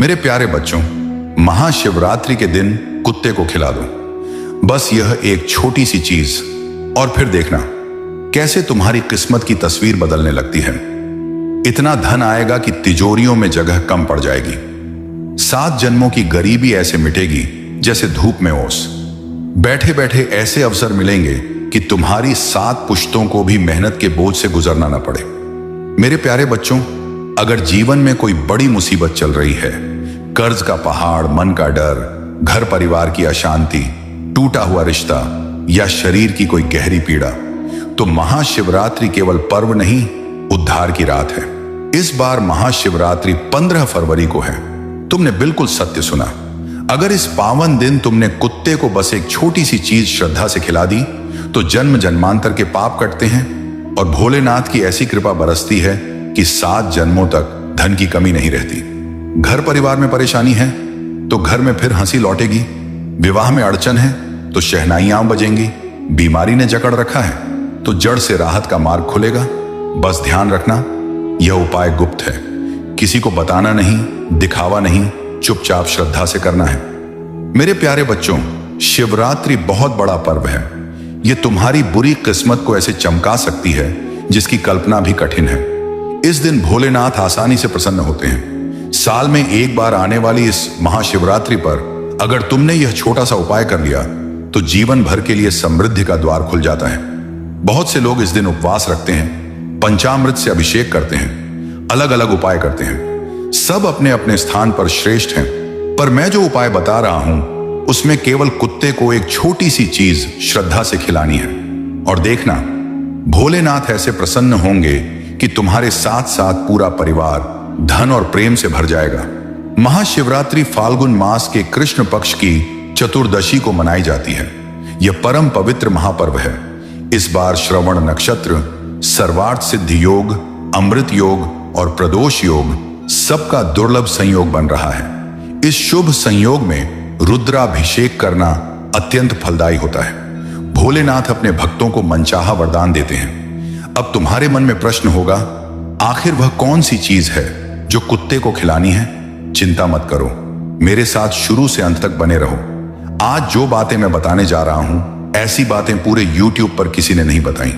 मेरे प्यारे बच्चों, महाशिवरात्रि के दिन कुत्ते को खिला दो, बस यह एक छोटी सी चीज, और फिर देखना कैसे तुम्हारी किस्मत की तस्वीर बदलने लगती है। इतना धन आएगा कि तिजोरियों में जगह कम पड़ जाएगी। 7 जन्मों की गरीबी ऐसे मिटेगी जैसे धूप में ओस। बैठे बैठे ऐसे अवसर मिलेंगे कि तुम्हारी 7 पुश्तों को भी मेहनत के बोझ से गुजरना न पड़े। मेरे प्यारे बच्चों, अगर जीवन में कोई बड़ी मुसीबत चल रही है, कर्ज का पहाड़, मन का डर, घर परिवार की अशांति, टूटा हुआ रिश्ता या शरीर की कोई गहरी पीड़ा, तो महाशिवरात्रि केवल पर्व नहीं, उद्धार की रात है। इस बार महाशिवरात्रि 15 फरवरी को है। तुमने बिल्कुल सत्य सुना। अगर इस पावन दिन तुमने कुत्ते को बस एक छोटी सी चीज श्रद्धा से खिला दी, तो जन्म जन्मांतर के पाप कटते हैं और भोलेनाथ की ऐसी कृपा बरसती है कि 7 जन्मों तक धन की कमी नहीं रहती। घर परिवार में परेशानी है तो घर में फिर हंसी लौटेगी। विवाह में अड़चन है तो शहनाइयां बजेंगी। बीमारी ने जकड़ रखा है तो जड़ से राहत का मार्ग खुलेगा। बस ध्यान रखना, यह उपाय गुप्त है, किसी को बताना नहीं, दिखावा नहीं, चुपचाप श्रद्धा से करना है। मेरे प्यारे बच्चों, शिवरात्रि बहुत बड़ा पर्व है। यह तुम्हारी बुरी किस्मत को ऐसे चमका सकती है जिसकी कल्पना भी कठिन है। इस दिन भोलेनाथ आसानी से प्रसन्न होते हैं। साल में एक बार आने वाली इस महाशिवरात्रि पर अगर तुमने यह छोटा सा उपाय कर लिया तो जीवन भर के लिए समृद्धि का द्वार खुल जाता है। बहुत से लोग इस दिन उपवास रखते हैं, पंचामृत से अभिषेक करते हैं, अलग अलग उपाय करते हैं। सब अपने अपने स्थान पर श्रेष्ठ हैं, पर मैं जो उपाय बता रहा हूं उसमें केवल कुत्ते को एक छोटी सी चीज श्रद्धा से खिलानी है। और देखना, भोलेनाथ ऐसे प्रसन्न होंगे कि तुम्हारे साथ साथ पूरा परिवार धन और प्रेम से भर जाएगा। महाशिवरात्रि फाल्गुन मास के कृष्ण पक्ष की चतुर्दशी को मनाई जाती है। यह परम पवित्र महापर्व है। इस बार श्रवण नक्षत्र, सर्वार्थ सिद्धि योग, अमृत योग और प्रदोष योग सबका दुर्लभ संयोग बन रहा है। इस शुभ संयोग में रुद्राभिषेक करना अत्यंत फलदायी होता है। भोलेनाथ अपने भक्तों को मनचाहा वरदान देते हैं। अब तुम्हारे मन में प्रश्न होगा, आखिर वह कौन सी चीज है जो कुत्ते को खिलानी है? चिंता मत करो, मेरे साथ शुरू से अंत तक बने रहो। आज जो बातें मैं बताने जा रहा हूं, ऐसी बातें पूरे YouTube पर किसी ने नहीं बताई।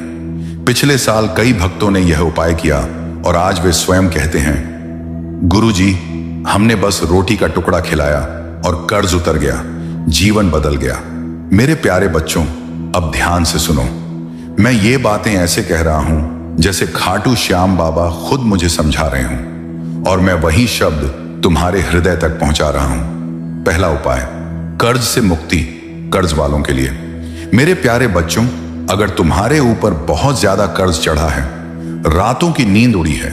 पिछले साल कई भक्तों ने यह उपाय किया और आज वे स्वयं कहते हैं, गुरुजी, हमने बस रोटी का टुकड़ा खिलाया और कर्ज उतर गया, जीवन बदल गया। मेरे प्यारे बच्चों, अब ध्यान से सुनो। मैं ये बातें ऐसे कह रहा हूं जैसे खाटू श्याम बाबा खुद मुझे समझा रहे हों, और मैं वही शब्द तुम्हारे हृदय तक पहुंचा रहा हूं। पहला उपाय, कर्ज से मुक्ति, कर्ज वालों के लिए। मेरे प्यारे बच्चों, अगर तुम्हारे ऊपर बहुत ज्यादा कर्ज चढ़ा है, रातों की नींद उड़ी है,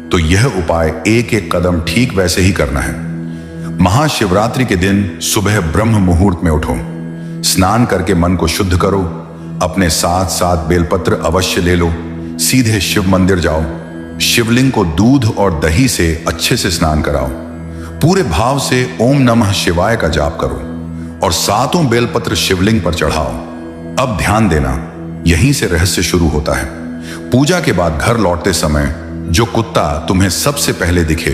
तो यह उपाय एक एक कदम ठीक वैसे ही करना है। महाशिवरात्रि के दिन सुबह ब्रह्म मुहूर्त में उठो, स्नान करके मन को शुद्ध करो, अपने साथ साथ बेलपत्र अवश्य ले लो, सीधे शिव मंदिर जाओ, शिवलिंग को दूध और दही से अच्छे से स्नान कराओ, पूरे भाव से ओम नमः शिवाय का जाप करो और 7 बेलपत्र शिवलिंग पर चढ़ाओ। अब ध्यान देना, यहीं से रहस्य शुरू होता है। पूजा के बाद घर लौटते समय जो कुत्ता तुम्हें सबसे पहले दिखे,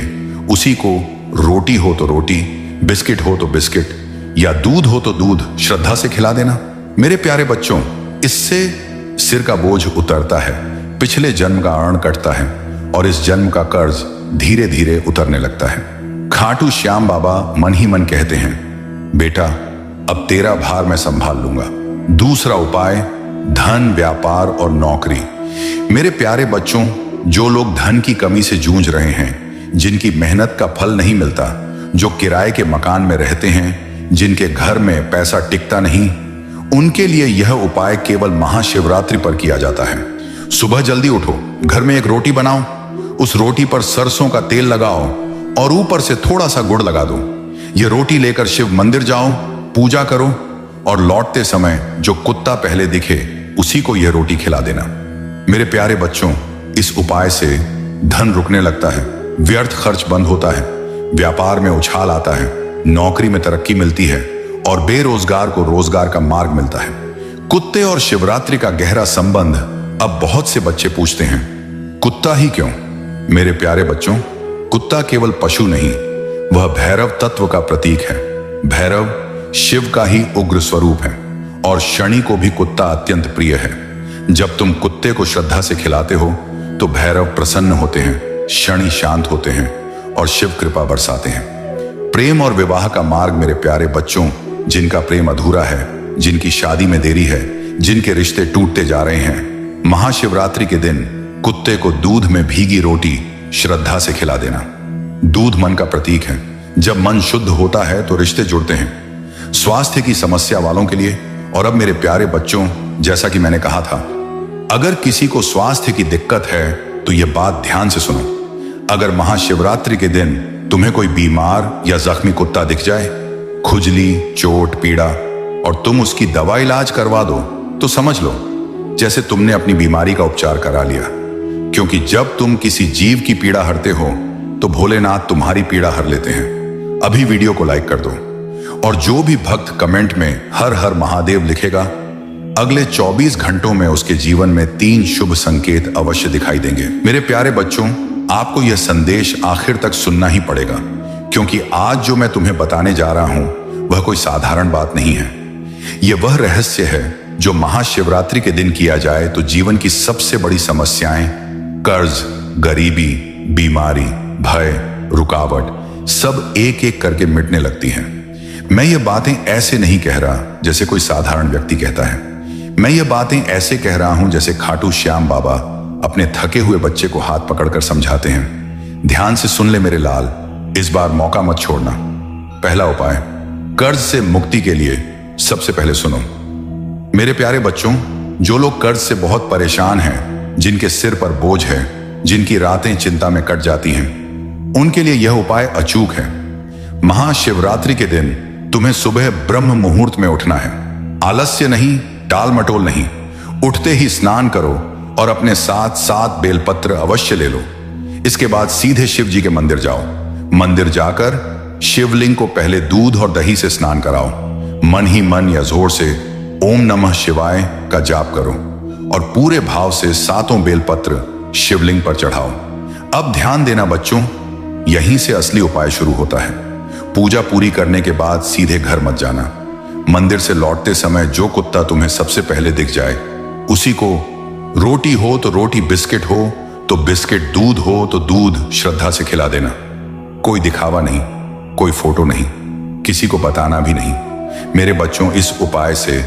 उसी को रोटी हो तो रोटी, बिस्किट हो तो बिस्किट या दूध हो तो दूध श्रद्धा से खिला देना। मेरे प्यारे बच्चों, इससे सिर का बोझ उतरता है, पिछले जन्म का अर्ण कटता है और इस जन्म का कर्ज धीरे धीरे उतरने लगता है। खाटू श्याम बाबा मन ही मन कहते हैं, बेटा, अब तेरा भार मैं संभाल लूंगा। दूसरा उपाय, धन, व्यापार और नौकरी। मेरे प्यारे बच्चों, जो लोग धन की कमी से जूझ रहे हैं, जिनकी मेहनत का फल नहीं मिलता, जो किराए के मकान में रहते हैं, जिनके घर में पैसा टिकता नहीं, उनके लिए यह उपाय केवल महाशिवरात्रि पर किया जाता है। सुबह जल्दी उठो, घर में एक रोटी बनाओ, उस रोटी पर सरसों का तेल लगाओ और ऊपर से थोड़ा सा गुड़ लगा दो। यह रोटी लेकर शिव मंदिर जाओ, पूजा करो और लौटते समय जो कुत्ता पहले दिखे, उसी को यह रोटी खिला देना। मेरे प्यारे बच्चों, इस उपाय से धन रुकने लगता है, व्यर्थ खर्च बंद होता है, व्यापार में उछाल आता है, नौकरी में तरक्की मिलती है और बेरोजगार को रोजगार का मार्ग मिलता है। कुत्ते और शिवरात्रि का गहरा संबंध अब बहुत से बच्चे पूछते हैं, कुत्ता ही क्यों? मेरे प्यारे बच्चों, कुत्ता केवल पशु नहीं, वह भैरव तत्व का प्रतीक है। भैरव शिव का ही उग्र स्वरूप है और शनि को भी कुत्ता अत्यंत प्रिय है। जब तुम कुत्ते को श्रद्धा से खिलाते हो तो भैरव प्रसन्न होते हैं, शनि शांत होते हैं और शिव कृपा बरसाते हैं। प्रेम और विवाह का मार्ग मेरे प्यारे बच्चों, जिनका प्रेम अधूरा है, जिनकी शादी में देरी है, जिनके रिश्ते टूटते जा रहे हैं, महाशिवरात्रि के दिन कुत्ते को दूध में भीगी रोटी श्रद्धा से खिला देना। दूध मन का प्रतीक है। जब मन शुद्ध होता है तो रिश्ते जुड़ते हैं। स्वास्थ्य की समस्या वालों के लिए। और अब मेरे प्यारे बच्चों, जैसा कि मैंने कहा था, अगर किसी को स्वास्थ्य की दिक्कत है तो यह बात ध्यान से सुनो। अगर महाशिवरात्रि के दिन तुम्हें कोई बीमार या जख्मी कुत्ता दिख जाए, खुजली, चोट, पीड़ा, और तुम उसकी दवा इलाज करवा दो तो समझ लो जैसे तुमने अपनी बीमारी का उपचार करा लिया। क्योंकि जब तुम किसी जीव की पीड़ा हरते हो तो भोलेनाथ तुम्हारी पीड़ा हर लेते हैं। अभी वीडियो को लाइक कर दो और जो भी भक्त कमेंट में हर हर महादेव लिखेगा, अगले 24 घंटों में उसके जीवन में 3 शुभ संकेत अवश्य दिखाई देंगे। मेरे प्यारे बच्चों, आपको यह संदेश आखिर तक सुनना ही पड़ेगा, क्योंकि आज जो मैं तुम्हें बताने जा रहा हूं वह कोई साधारण बात नहीं है। यह वह रहस्य है जो महाशिवरात्रि के दिन किया जाए तो जीवन की सबसे बड़ी समस्याएं, कर्ज, गरीबी, बीमारी, भय, रुकावट सब एक एक करके मिटने लगती हैं। मैं ये बातें ऐसे नहीं कह रहा जैसे कोई साधारण व्यक्ति कहता है। मैं ये बातें ऐसे कह रहा हूं जैसे खाटू श्याम बाबा अपने थके हुए बच्चे को हाथ पकड़कर समझाते हैं। ध्यान से सुन ले मेरे लाल, इस बार मौका मत छोड़ना। पहला उपाय, कर्ज से मुक्ति के लिए सबसे पहले सुनो। मेरे प्यारे बच्चों, जो लोग कर्ज से बहुत परेशान हैं, जिनके सिर पर बोझ है, जिनकी रातें चिंता में कट जाती हैं, उनके लिए यह उपाय अचूक है। महाशिवरात्रि के दिन तुम्हें सुबह ब्रह्म मुहूर्त में उठना है। आलस्य नहीं, टाल मटोल नहीं। उठते ही स्नान करो और अपने साथ 7 बेलपत्र अवश्य ले लो। इसके बाद सीधे शिव जी के मंदिर जाओ। मंदिर जाकर शिवलिंग को पहले दूध और दही से स्नान कराओ। मन ही मन या जोर से ओम नमः शिवाय का जाप करो और पूरे भाव से 7 बेलपत्र शिवलिंग पर चढ़ाओ। अब ध्यान देना बच्चों, यहीं से असली उपाय शुरू होता है। पूजा पूरी करने के बाद सीधे घर मत जाना। मंदिर से लौटते समय जो कुत्ता तुम्हें सबसे पहले दिख जाए, उसी को रोटी हो तो रोटी, बिस्किट हो तो बिस्किट, दूध हो तो दूध श्रद्धा से खिला देना। कोई दिखावा नहीं, कोई फोटो नहीं, किसी को बताना भी नहीं। मेरे बच्चों, इस उपाय से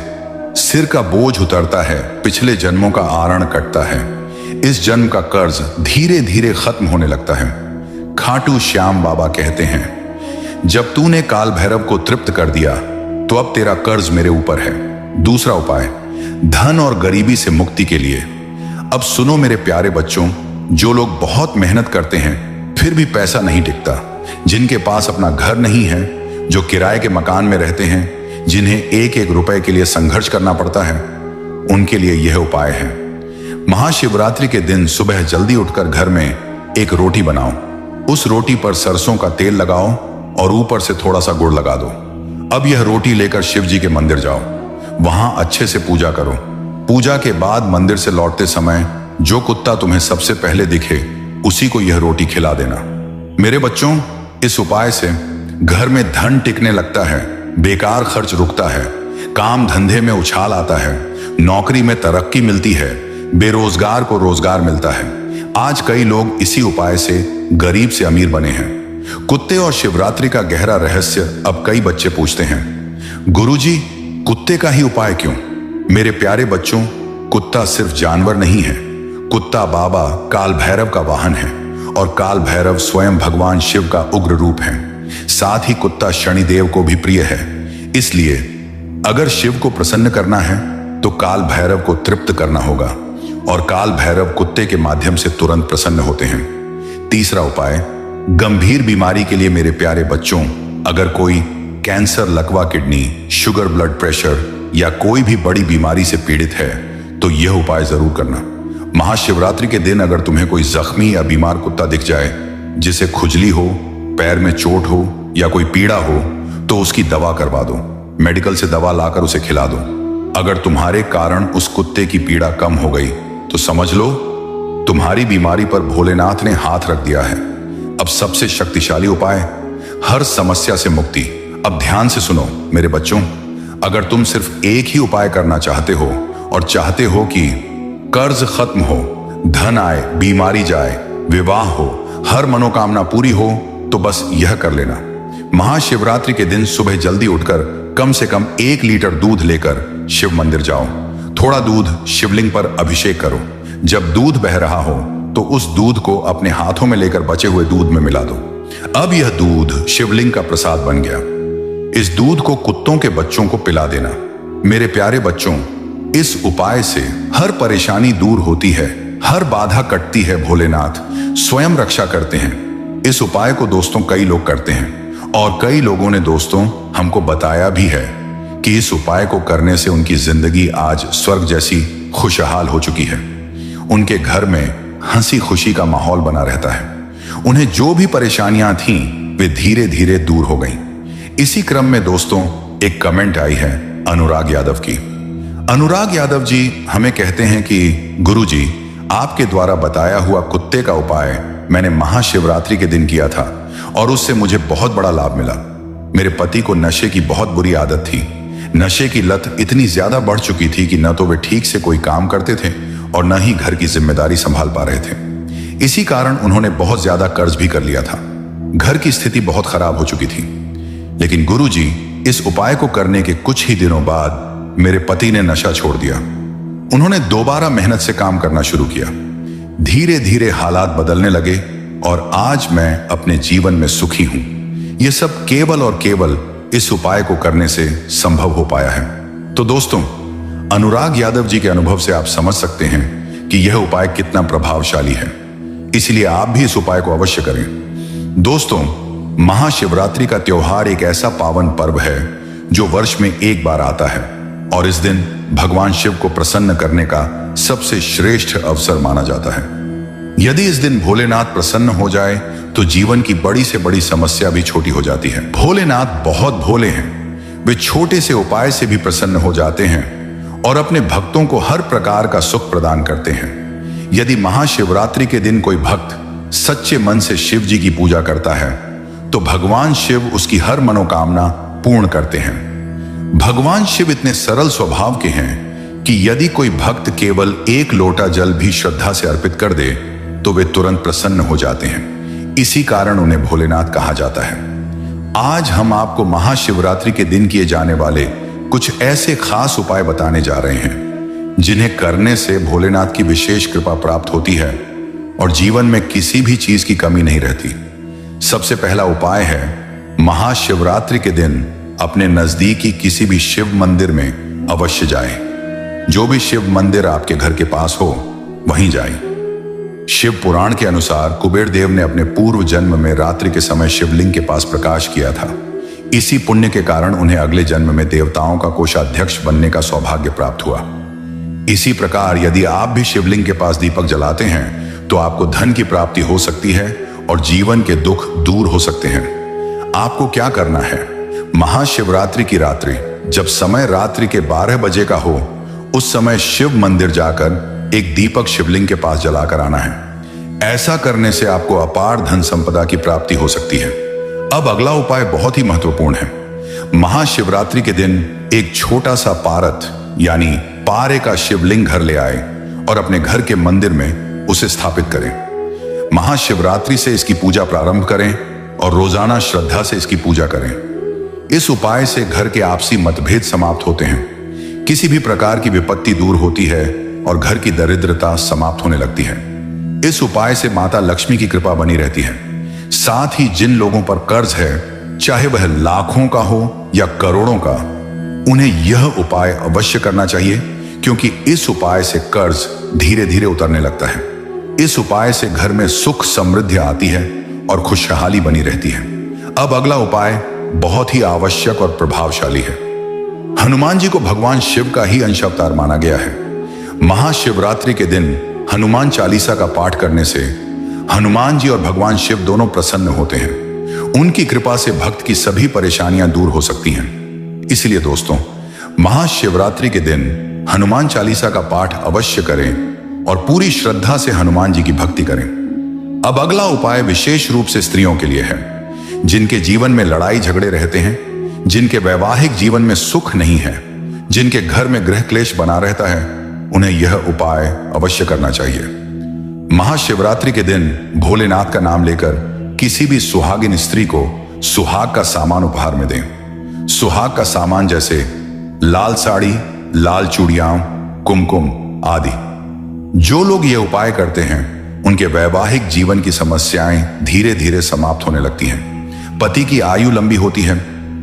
सिर का बोझ उतरता है, पिछले जन्मों का आरण कटता है, इस जन्म का कर्ज धीरे धीरे खत्म होने लगता है। खाटू श्याम बाबा कहते हैं, जब तूने काल भैरव को तृप्त कर दिया तो अब तेरा कर्ज मेरे ऊपर है। दूसरा उपाय, धन और गरीबी से मुक्ति के लिए। अब सुनो मेरे प्यारे बच्चों, जो लोग बहुत मेहनत करते हैं फिर भी पैसा नहीं टिकता, जिनके पास अपना घर नहीं है, जो किराए के मकान में रहते हैं, जिन्हें एक एक रुपए के लिए संघर्ष करना पड़ता है, उनके लिए यह उपाय है। महाशिवरात्रि के दिन सुबह जल्दी उठकर घर में एक रोटी बनाओ। उस रोटी पर सरसों का तेल लगाओ और ऊपर से थोड़ा सा गुड़ लगा दो। अब यह रोटी लेकर शिव जी के मंदिर जाओ, वहां अच्छे से पूजा करो। पूजा के बाद मंदिर से लौटते समय जो कुत्ता तुम्हें सबसे पहले दिखे, उसी को यह रोटी खिला देना। मेरे बच्चों, इस उपाय से घर में धन टिकने लगता है, बेकार खर्च रुकता है, काम धंधे में उछाल आता है, नौकरी में तरक्की मिलती है, बेरोजगार को रोजगार मिलता है। आज कई लोग इसी उपाय से गरीब से अमीर बने हैं। कुत्ते और शिवरात्रि का गहरा रहस्य अब कई बच्चे पूछते हैं, गुरुजी, कुत्ते का ही उपाय क्यों? मेरे प्यारे बच्चों, कुत्ता सिर्फ जानवर नहीं है। कुत्ता बाबा काल भैरव का वाहन है और काल भैरव स्वयं भगवान शिव का उग्र रूप है। साथ ही कुत्ता शनिदेव को भी प्रिय है। इसलिए अगर शिव को प्रसन्न करना है तो काल भैरव को तृप्त करना होगा और काल भैरव कुत्ते के माध्यम से तुरंत प्रसन्न होते हैं। तीसरा उपाय, गंभीर बीमारी के लिए मेरे प्यारे बच्चों, अगर कोई कैंसर, लकवा किडनी, शुगर, ब्लड प्रेशर या कोई भी बड़ी बीमारी से पीड़ित है तो यह उपाय जरूर करना। महाशिवरात्रि के दिन अगर तुम्हें कोई जख्मी या बीमार कुत्ता दिख जाए, जिसे खुजली हो, पैर में चोट हो या कोई पीड़ा हो, तो उसकी दवा करवा दो। मेडिकल से दवा लाकर उसे खिला दो। अगर तुम्हारे कारण उस कुत्ते की पीड़ा कम हो गई तो समझ लो तुम्हारी बीमारी पर भोलेनाथ ने हाथ रख दिया है। अब सबसे शक्तिशाली उपाय, हर समस्या से मुक्ति। अब ध्यान से सुनो मेरे बच्चों, अगर तुम सिर्फ एक ही उपाय करना चाहते हो और चाहते हो कि कर्ज खत्म हो, धन आए, बीमारी जाए, विवाह हो, हर मनोकामना पूरी हो, तो बस यह कर लेना। महाशिवरात्रि के दिन सुबह जल्दी उठकर कम से कम 1 लीटर दूध लेकर शिव मंदिर जाओ। थोड़ा दूध शिवलिंग पर अभिषेक करो। जब दूध बह रहा हो तो उस दूध को अपने हाथों में लेकर बचे हुए दूध में मिला दो। अब यह दूध शिवलिंग का प्रसाद बन गया। इस दूध को कुत्तों के बच्चों को पिला देना। मेरे प्यारे बच्चों, इस उपाय से हर परेशानी दूर होती है, हर बाधा कटती है। भोलेनाथ स्वयं रक्षा करते हैं। इस उपाय को दोस्तों कई लोग करते हैं और कई लोगों ने दोस्तों हमको बताया भी है कि इस उपाय को करने से उनकी जिंदगी आज स्वर्ग जैसी खुशहाल हो चुकी है। उनके घर में हंसी खुशी का माहौल बना रहता है। उन्हें जो भी परेशानियां थीं वे धीरे धीरे दूर हो गईं। इसी क्रम में दोस्तों एक कमेंट आई है अनुराग यादव की। अनुराग यादव जी हमें कहते हैं कि गुरुजी, आपके द्वारा बताया हुआ कुत्ते का उपाय मैंने महाशिवरात्रि के दिन किया था और उससे मुझे बहुत बड़ा लाभ मिला। मेरे पति को नशे की बहुत बुरी आदत थी। नशे की लत इतनी ज्यादा बढ़ चुकी थी कि न तो वे ठीक से कोई काम करते थे और न ही घर की जिम्मेदारी संभाल पा रहे थे। इसी कारण उन्होंने बहुत ज्यादा कर्ज भी कर लिया था। घर की स्थिति बहुत खराब हो चुकी थी। लेकिन गुरुजी, इस उपाय को करने के कुछ ही दिनों बाद मेरे पति ने नशा छोड़ दिया। उन्होंने दोबारा मेहनत से काम करना शुरू किया। धीरे धीरे हालात बदलने लगे और आज मैं अपने जीवन में सुखी हूं। यह सब केवल और केवल इस उपाय को करने से संभव हो पाया है। तो दोस्तों, अनुराग यादव जी के अनुभव से आप समझ सकते हैं कि यह उपाय कितना प्रभावशाली है। इसलिए आप भी इस उपाय को अवश्य करें। दोस्तों, महाशिवरात्रि का त्योहार एक ऐसा पावन पर्व है जो वर्ष में एक बार आता है और इस दिन भगवान शिव को प्रसन्न करने का सबसे श्रेष्ठ अवसर माना जाता है। यदि इस दिन भोलेनाथ प्रसन्न हो जाए तो जीवन की बड़ी से बड़ी समस्या भी छोटी हो जाती है। भोलेनाथ बहुत भोले हैं। वे छोटे से उपाय से भी प्रसन्न हो जाते हैं और अपने भक्तों को हर प्रकार का सुख प्रदान करते हैं। यदि महाशिवरात्रि के दिन कोई भक्त सच्चे मन से शिव जी की पूजा करता है तो भगवान शिव उसकी हर मनोकामना पूर्ण करते हैं। भगवान शिव इतने सरल स्वभाव के हैं कि यदि कोई भक्त केवल 1 लोटा जल भी श्रद्धा से अर्पित कर दे तो वे तुरंत प्रसन्न हो जाते हैं। इसी कारण उन्हें भोलेनाथ कहा जाता है। आज हम आपको महाशिवरात्रि के दिन किए जाने वाले कुछ ऐसे खास उपाय बताने जा रहे हैं जिन्हें करने से भोलेनाथ की विशेष कृपा प्राप्त होती है और जीवन में किसी भी चीज की कमी नहीं रहती। सबसे पहला उपाय है, महाशिवरात्रि के दिन अपने नजदीकी किसी भी शिव मंदिर में अवश्य जाएं। जो भी शिव मंदिर आपके घर के पास हो वहीं जाएं। शिव पुराण के अनुसार कुबेर देव ने अपने पूर्व जन्म में रात्रि के समय शिवलिंग के पास प्रकाश किया था। इसी पुण्य के कारण उन्हें अगले जन्म में देवताओं का कोषाध्यक्ष बनने का सौभाग्य प्राप्त हुआ। इसी प्रकार यदि आप भी शिवलिंग के पास दीपक जलाते हैं तो आपको धन की प्राप्ति हो सकती है और जीवन के दुख दूर हो सकते हैं। आपको क्या करना है, महाशिवरात्रि की रात्रि जब समय रात्रि के 12 बजे का हो उस समय शिव मंदिर जाकर एक दीपक शिवलिंग के पास जलाकर आना है। ऐसा करने से आपको अपार धन संपदा की प्राप्ति हो सकती है। अब अगला उपाय बहुत ही महत्वपूर्ण है। महाशिवरात्रि के दिन एक छोटा सा पारत यानी पारे का शिवलिंग घर ले आए और अपने घर के मंदिर में उसे स्थापित करें। महाशिवरात्रि से इसकी पूजा प्रारंभ करें और रोजाना श्रद्धा से इसकी पूजा करें। इस उपाय से घर के आपसी मतभेद समाप्त होते हैं, किसी भी प्रकार की विपत्ति दूर होती है और घर की दरिद्रता समाप्त होने लगती है। इस उपाय से माता लक्ष्मी की कृपा बनी रहती है। साथ ही जिन लोगों पर कर्ज है, चाहे वह लाखों का हो या करोड़ों का, उन्हें यह उपाय अवश्य करना चाहिए क्योंकि इस उपाय से कर्ज धीरे धीरे उतरने लगता है। इस उपाय से घर में सुख समृद्धि आती है और खुशहाली बनी रहती है। अब अगला उपाय बहुत ही आवश्यक और प्रभावशाली है। हनुमान जी को भगवान शिव का ही अंश अवतार माना गया है। महाशिवरात्रि के दिन हनुमान चालीसा का पाठ करने से हनुमान जी और भगवान शिव दोनों प्रसन्न होते हैं। उनकी कृपा से भक्त की सभी परेशानियां दूर हो सकती हैं। इसलिए दोस्तों, महाशिवरात्रि के दिन हनुमान चालीसा का पाठ अवश्य करें और पूरी श्रद्धा से हनुमान जी की भक्ति करें। अब अगला उपाय विशेष रूप से स्त्रियों के लिए है जिनके जीवन में लड़ाई झगड़े रहते हैं, जिनके वैवाहिक जीवन में सुख नहीं है, जिनके घर में गृह क्लेश बना रहता है, उन्हें यह उपाय अवश्य करना चाहिए। महाशिवरात्रि के दिन भोलेनाथ का नाम लेकर किसी भी सुहागिन स्त्री को सुहाग का सामान उपहार में दें। सुहाग का सामान जैसे लाल साड़ी, लाल चूड़ियां, कुमकुम आदि। जो लोग ये उपाय करते हैं उनके वैवाहिक जीवन की समस्याएं धीरे धीरे समाप्त होने लगती हैं। पति की आयु लंबी होती है,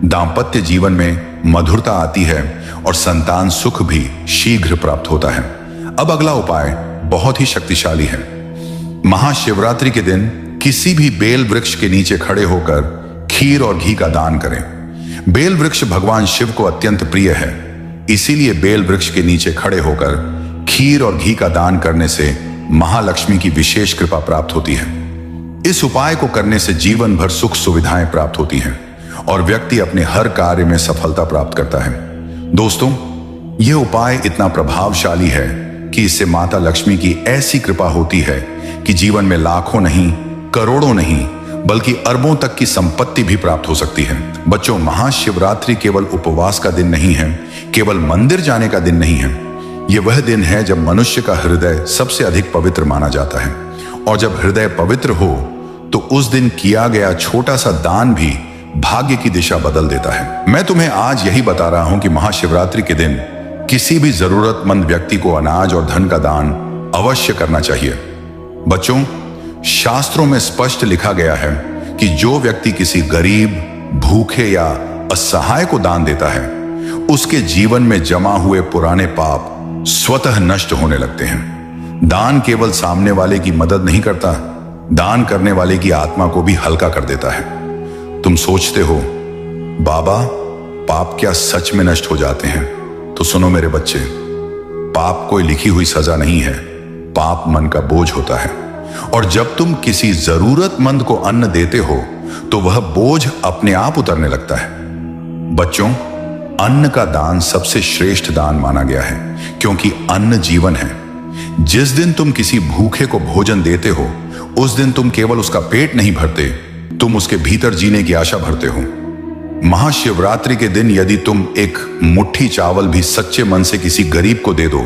दांपत्य जीवन में मधुरता आती है और संतान सुख भी शीघ्र प्राप्त होता है। अब अगला उपाय बहुत ही शक्तिशाली है। महाशिवरात्रि के दिन किसी भी बेल वृक्ष के नीचे खड़े होकर खीर और घी का दान करें। बेल वृक्ष भगवान शिव को अत्यंत प्रिय है, इसीलिए बेल वृक्ष के नीचे खड़े होकर खीर और घी का दान करने से महालक्ष्मी की विशेष कृपा प्राप्त होती है। इस उपाय को करने से जीवन भर सुख सुविधाएं प्राप्त होती हैं और व्यक्ति अपने हर कार्य में सफलता प्राप्त करता है। दोस्तों, यह उपाय इतना प्रभावशाली है कि इससे माता लक्ष्मी की ऐसी कृपा होती है कि जीवन में लाखों नहीं, करोड़ों नहीं, बल्कि अरबों तक की संपत्ति भी प्राप्त हो सकती है। बच्चों, महाशिवरात्रि केवल उपवास का दिन नहीं है, केवल मंदिर जाने का दिन नहीं है। यह वह दिन है जब मनुष्य का हृदय सबसे अधिक पवित्र माना जाता है, और जब हृदय पवित्र हो तो उस दिन किया गया छोटा सा दान भी भाग्य की दिशा बदल देता है। मैं तुम्हें आज यही बता रहा हूं कि महाशिवरात्रि के दिन किसी भी जरूरतमंद व्यक्ति को अनाज और धन का दान अवश्य करना चाहिए। बच्चों, शास्त्रों में स्पष्ट लिखा गया है कि जो व्यक्ति किसी गरीब, भूखे या असहाय को दान देता है, उसके जीवन में जमा हुए पुराने पाप स्वतः नष्ट होने लगते हैं। दान केवल सामने वाले की मदद नहीं करता, दान करने वाले की आत्मा को भी हल्का कर देता है। तुम सोचते हो, बाबा पाप क्या सच में नष्ट हो जाते हैं? तो सुनो मेरे बच्चे, पाप कोई लिखी हुई सजा नहीं है, पाप मन का बोझ होता है। और जब तुम किसी जरूरतमंद को अन्न देते हो तो वह बोझ अपने आप उतरने लगता है। बच्चों, अन्न का दान सबसे श्रेष्ठ दान माना गया है, क्योंकि अन्न जीवन है। जिस दिन तुम किसी भूखे को भोजन देते हो, उस दिन तुम केवल उसका पेट नहीं भरते, तुम उसके भीतर जीने की आशा भरते हो। महाशिवरात्रि के दिन यदि तुम एक मुट्ठी चावल भी सच्चे मन से किसी गरीब को दे दो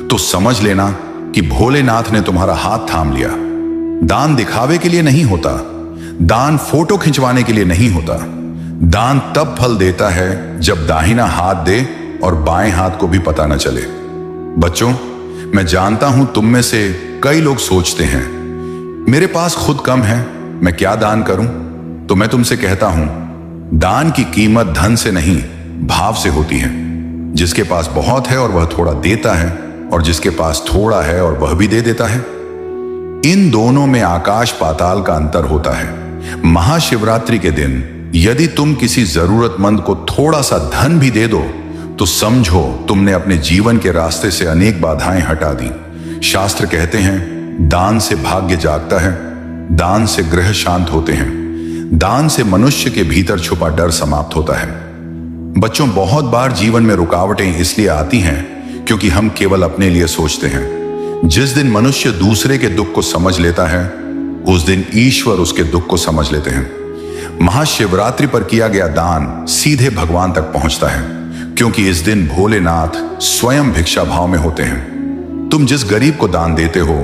तो समझ लेना कि भोलेनाथ ने तुम्हारा हाथ थाम लिया। दान दिखावे के लिए नहीं होता, दान फोटो खिंचवाने के लिए नहीं होता। दान तब फल देता है जब दाहिना हाथ दे और बाएं हाथ को भी पता न चले। बच्चों, मैं जानता हूं तुम में से कई लोग सोचते हैं, मेरे पास खुद कम है, मैं क्या दान करूं? तो मैं तुमसे कहता हूं, दान की कीमत धन से नहीं, भाव से होती है। जिसके पास बहुत है और वह थोड़ा देता है, और जिसके पास थोड़ा है और वह भी दे देता है, इन दोनों में आकाश पाताल का अंतर होता है। महाशिवरात्रि के दिन यदि तुम किसी जरूरतमंद को थोड़ा सा धन भी दे दो तो समझो तुमने अपने जीवन के रास्ते से अनेक बाधाएं हटा दी। शास्त्र कहते हैं, दान से भाग्य जागता है, दान से ग्रह शांत होते हैं, दान से मनुष्य के भीतर छुपा डर समाप्त होता है। बच्चों, बहुत बार जीवन में रुकावटें इसलिए आती हैं क्योंकि हम केवल अपने लिए सोचते हैं। जिस दिन मनुष्य दूसरे के दुख को समझ लेता है, उस दिन ईश्वर उसके दुख को समझ लेते हैं। महाशिवरात्रि पर किया गया दान सीधे भगवान तक पहुंचता है, क्योंकि इस दिन भोलेनाथ स्वयं भिक्षा भाव में होते हैं। तुम जिस गरीब को दान देते हो,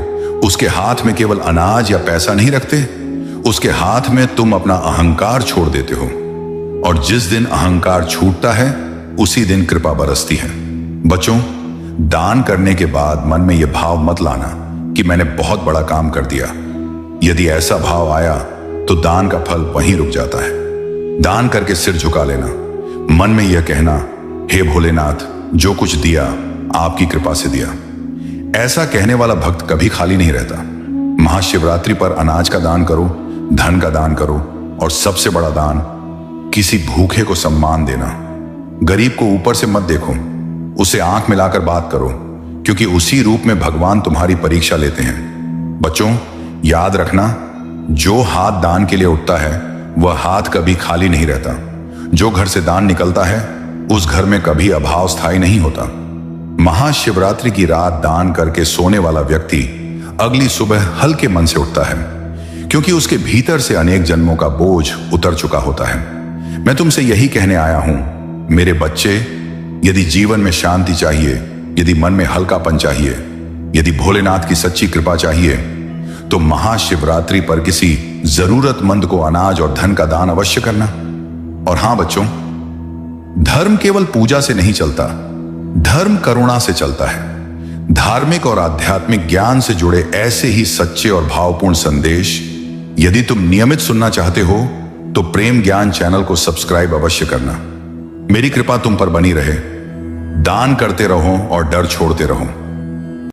उसके हाथ में केवल अनाज या पैसा नहीं रखते, उसके हाथ में तुम अपना अहंकार छोड़ देते हो। और जिस दिन अहंकार छूटता है, उसी दिन कृपा बरसती है। बच्चों, दान करने के बाद मन में यह भाव मत लाना कि मैंने बहुत बड़ा काम कर दिया। यदि ऐसा भाव आया तो दान का फल वहीं रुक जाता है। दान करके सिर झुका लेना, मन में यह कहना, हे भोलेनाथ, जो कुछ दिया आपकी कृपा से दिया। ऐसा कहने वाला भक्त कभी खाली नहीं रहता। महाशिवरात्रि पर अनाज का दान करो, धन का दान करो, और सबसे बड़ा दान, किसी भूखे को सम्मान देना। गरीब को ऊपर से मत देखो, उसे आंख मिलाकर बात करो, क्योंकि उसी रूप में भगवान तुम्हारी परीक्षा लेते हैं। बच्चों, याद रखना, जो हाथ दान के लिए उठता है वह हाथ कभी खाली नहीं रहता। जो घर से दान निकलता है उस घर में कभी अभाव स्थायी नहीं होता। महाशिवरात्रि की रात दान करके सोने वाला व्यक्ति अगली सुबह हल्के मन से उठता है, क्योंकि उसके भीतर से अनेक जन्मों का बोझ उतर चुका होता है। मैं तुमसे यही कहने आया हूं, मेरे बच्चे, यदि जीवन में शांति चाहिए, यदि मन में हल्कापन चाहिए, यदि भोलेनाथ की सच्ची कृपा चाहिए, तो महाशिवरात्रि पर किसी जरूरतमंद को अनाज और धन का दान अवश्य करना। और हां बच्चों, धर्म केवल पूजा से नहीं चलता, धर्म करुणा से चलता है। धार्मिक और आध्यात्मिक ज्ञान से जुड़े ऐसे ही सच्चे और भावपूर्ण संदेश यदि तुम नियमित सुनना चाहते हो तो प्रेम ज्ञान चैनल को सब्सक्राइब अवश्य करना। मेरी कृपा तुम पर बनी रहे। दान करते रहो और डर छोड़ते रहो।